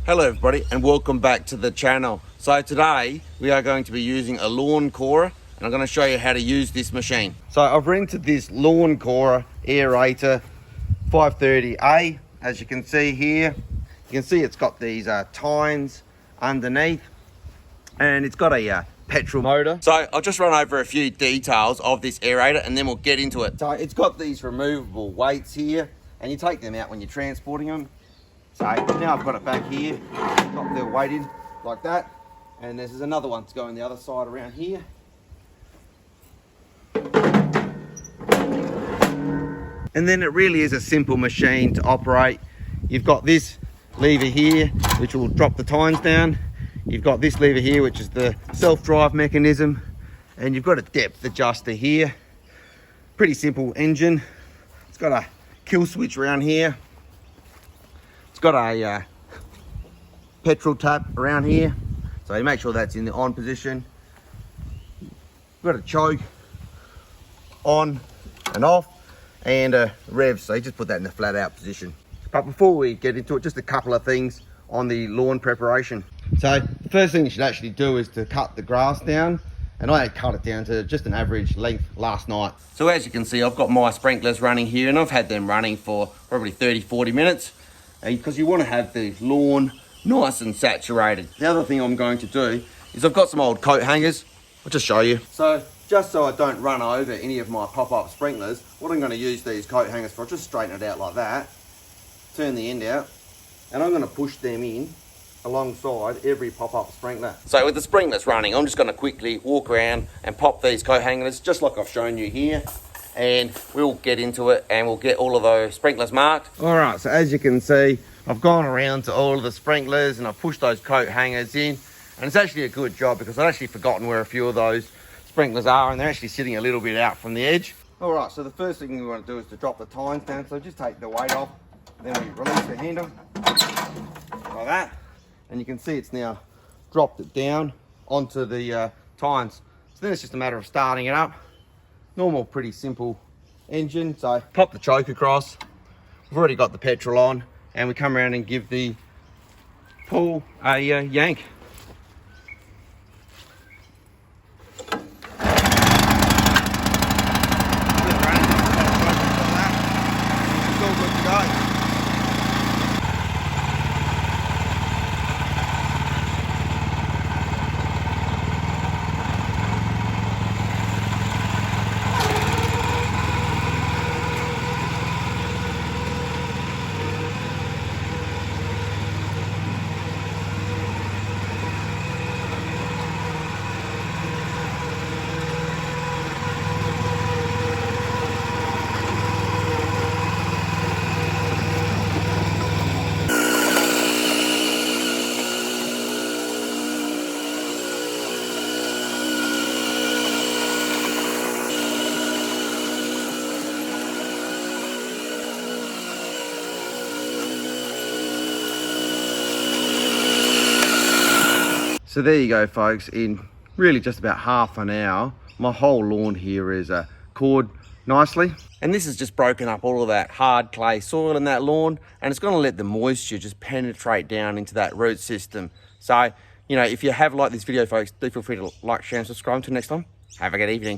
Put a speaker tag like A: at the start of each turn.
A: Hello everybody and welcome back to the channel. So today we are going to be using a lawn corer and I'm going to show you how to use this machine. So I've rented this lawn corer Aerator 530A. As you can see here, you can see it's got these tines underneath and it's got a petrol motor. So I'll just run over a few details of this aerator and then we'll get into it. So it's got these removable weights here and you take them out when you're transporting them. So now I've got it back here, got the weight in like that, and there's another one to go on the other side around here. And then it really is a simple machine to operate. You've got this lever here, which will drop the tines down. You've got this lever here, which is the self-drive mechanism, and you've got a depth adjuster here. Pretty simple engine. It's got a kill switch around here. It's got a petrol tap around here, so you make sure that's in the on position. You've got a choke on and off, and a rev, so you just put that in the flat out position. But before we get into it, just a couple of things on the lawn preparation. So the first thing you should actually do is to cut the grass down, and I had cut it down to just an average length last night. So as you can see, I've got my sprinklers running here, and I've had them running for probably 30-40 minutes. Because you want to have the lawn nice and saturated. The other thing I'm going to do is I've got some old coat hangers. I'll just show you. So just so I don't run over any of my pop-up sprinklers, what I'm going to use these coat hangers for, I'll just straighten it out like that, turn the end out, and I'm going to push them in alongside every pop-up sprinkler. So with the sprinklers running, I'm just going to quickly walk around and pop these coat hangers just like I've shown you here. And we'll get into it and we'll get all of those sprinklers marked. All right, so as you can see, I've gone around to all of the sprinklers and I've pushed those coat hangers in, and it's actually a good job because I'd actually forgotten where a few of those sprinklers are, and they're actually sitting a little bit out from the edge. All right, so the first thing we want to do is to drop the tines down. So just take the weight off, then we release the handle like that, and you can see it's now dropped it down onto the tines. So then it's just a matter of starting it up. Normal, pretty simple engine. So pop the choke across. We've already got the petrol on, and we come around and give the pull a yank. It's all good to go. So there you go, folks. In really just about half an hour, my whole lawn here is cored nicely. And this has just broken up all of that hard clay soil in that lawn, and it's going to let the moisture just penetrate down into that root system. So, you know, if you have liked this video, folks, do feel free to like, share and subscribe. Until next time, have a good evening.